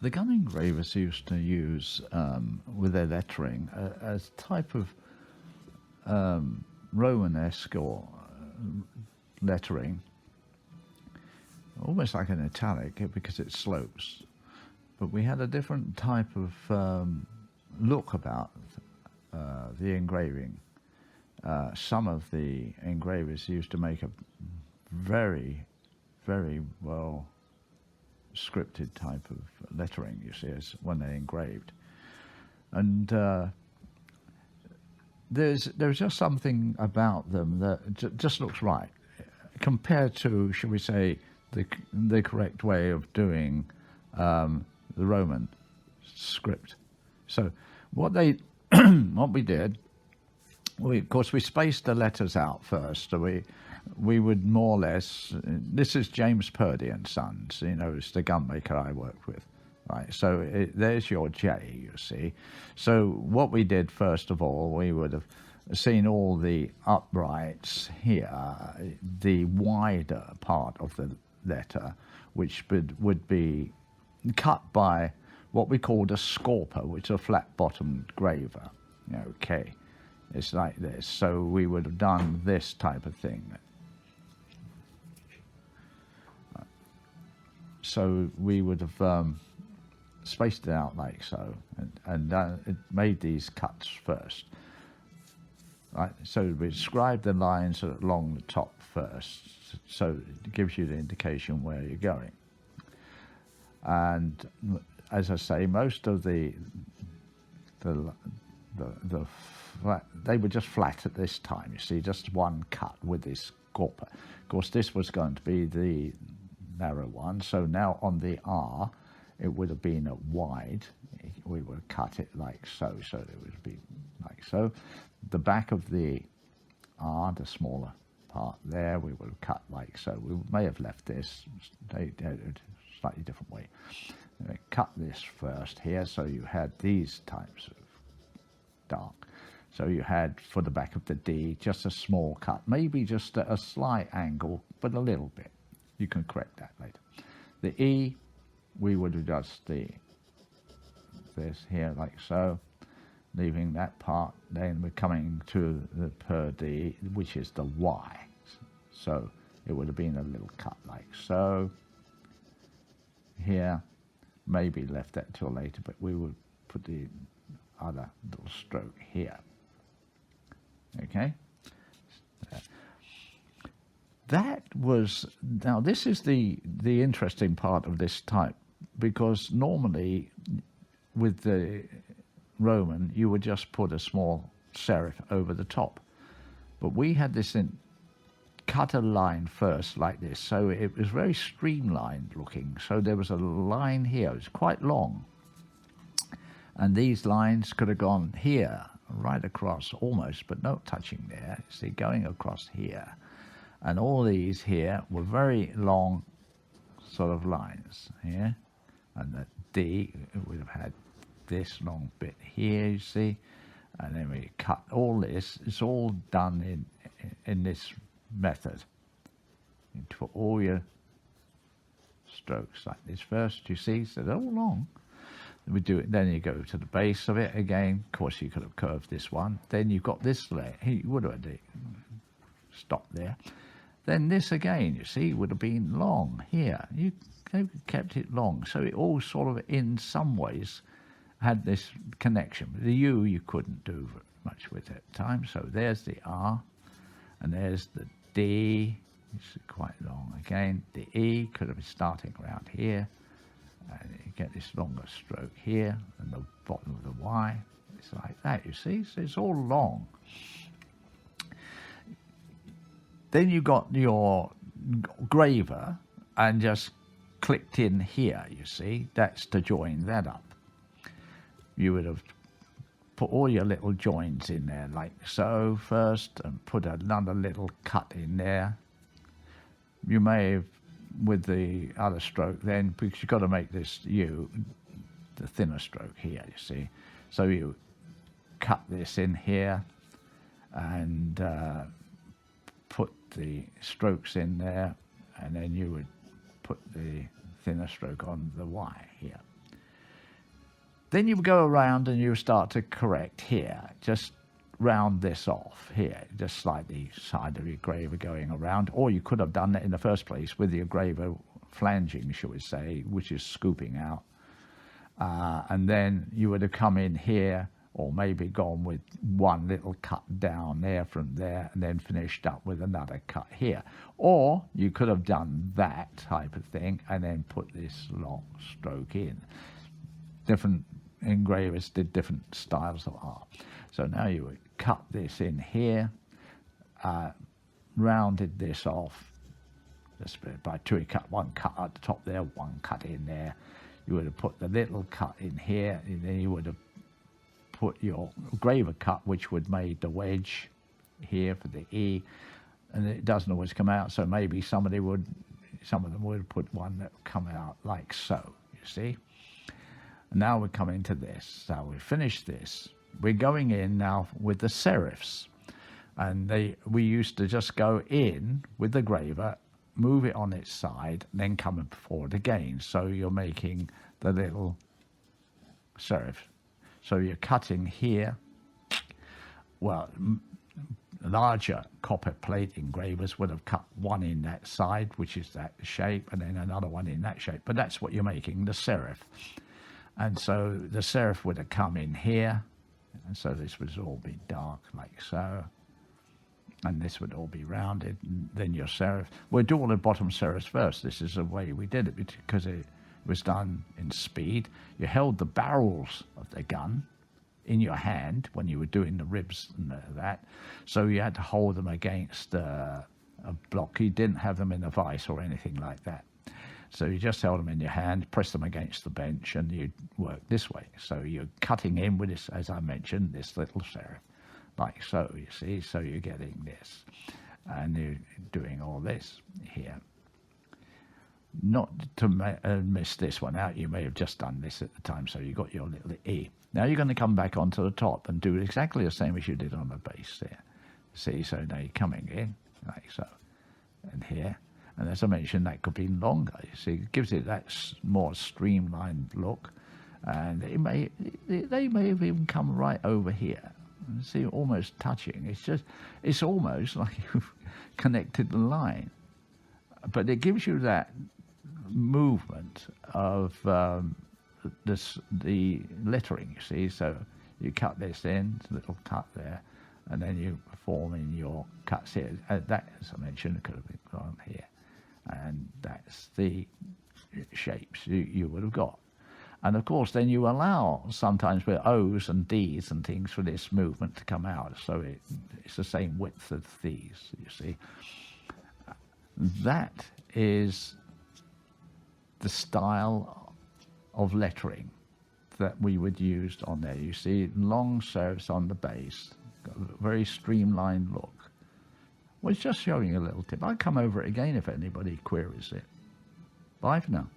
The gun engravers used to use with their lettering a type of Romanesque or lettering, almost like an italic because it slopes. But we had a different type of look about the engraving. Some of the engravers used to make a very, very well scripted type of lettering, you see, as when they engraved. And there's just something about them that just looks right compared to, shall we say, the correct way of doing the Roman script. So what we did, of course we spaced the letters out first. So we would more or less, this is James Purdy and Sons, it's the gunmaker I worked with. Right, so there's your J, you see. So what we did, first of all, we would have seen all the uprights here, the wider part of the letter, which would be cut by what we called a scorper, which is a flat-bottomed graver. Okay, it's like this. So we would have done this type of thing. So we would have spaced it out like so, and it made these cuts first. Right, so we describe the lines along the top first, so it gives you the indication where you're going. And as I say, most of the flat, they were just flat at this time. You see, just one cut with this scorper. Of course, this was going to be the narrow one. So now on the R, it would have been a wide. We would cut it like so, so it would be like so. The back of the R, the smaller part there, we would have cut like so. We may have left this a slightly different way. Cut this first here, so you had these types of dark. So you had, for the back of the D, just a small cut, maybe just a slight angle, but a little bit. You can correct that later. The E, we would adjust this here like so, leaving that part. Then we're coming to the per D, which is the Y. So it would have been a little cut like so. Here, maybe left that till later, but we would put the other little stroke here. Okay? That was, now this is the interesting part of this type, because normally with the Roman you would just put a small serif over the top, but we had this cut a line first like this, so it was very streamlined looking. So there was a line here, it was quite long, and these lines could have gone here right across almost, but not touching there, see, going across here. And all these here were very long sort of lines here. And the D would have had this long bit here, you see. And then we cut all this. It's all done in this method. You put all your strokes like this first, you see, so they're all long. We do it, then you go to the base of it again. Of course, you could have curved this one. Then you've got this layer. You would have stopped there. Then this again, you see, would have been long here. They kept it long. So it all sort of, in some ways, had this connection. The U you couldn't do much with at the time. So there's the R, and there's the D. It's quite long again. The E could have been starting around here. And you get this longer stroke here, and the bottom of the Y. It's like that, you see. So it's all long. Then you got your graver and just clicked in here, you see. That's to join that up. You would have put all your little joins in there like so first, and put another little cut in there. You may have, with the other stroke then, because you've got to make this U, the thinner stroke here, you see. So you cut this in here and put the strokes in there, and then you would put the thinner stroke on the Y here. Then you go around and you start to correct here. Just round this off here, just slightly side of your engraver going around, or you could have done that in the first place with the engraver flanging, shall we say, which is scooping out. And then you would have come in here, or maybe gone with one little cut down there from there, and then finished up with another cut here. Or you could have done that type of thing and then put this long stroke in. Different engravers did different styles of art. So now you would cut this in here, rounded this off, just by two. You cut one cut at the top there, one cut in there. You would have put the little cut in here, and then you would have put your engraver cut, which would made the wedge here for the E, and it doesn't always come out. So maybe some of them would put one that would come out like so. You see. And now we're coming to this. So we finished this. We're going in now with the serifs, and we used to just go in with the engraver, move it on its side, and then come forward again. So you're making the little serif. So you're cutting here. Well, larger copper plate engravers would have cut one in that side, which is that shape, and then another one in that shape. But that's what you're making, the serif. And so the serif would have come in here, and so this would all be dark like so, and this would all be rounded, and then your serif. We'll do all the bottom serifs first. This is the way we did it, because it was done in speed. You held the barrels of the gun in your hand when you were doing the ribs and that, so you had to hold them against a block. You didn't have them in a vise or anything like that. So you just held them in your hand, press them against the bench, and you'd work this way. So you're cutting in with this, as I mentioned, this little serif, like so, you see. So you're getting this, and you're doing all this here. Not to miss this one out, you may have just done this at the time, so you got your little E. Now you're going to come back onto the top and do exactly the same as you did on the base there. See, so now you're coming in, like so, and here. And as I mentioned, that could be longer. You see, it gives it that more streamlined look, and they may have even come right over here. You see, almost touching. It's almost like you've connected the line, but it gives you that movement of the lettering. You see, so you cut this in, little cut there, and then you form in your cuts here. That, as I mentioned, could have been gone here. And that's the shapes you would have got. And of course, then you allow sometimes with O's and D's and things for this movement to come out. So it's the same width of these, you see. That is the style of lettering that we would use on there. You see long serifs on the base, got a very streamlined look. Well, it's just showing a little tip. I'll come over it again if anybody queries it. Bye for now.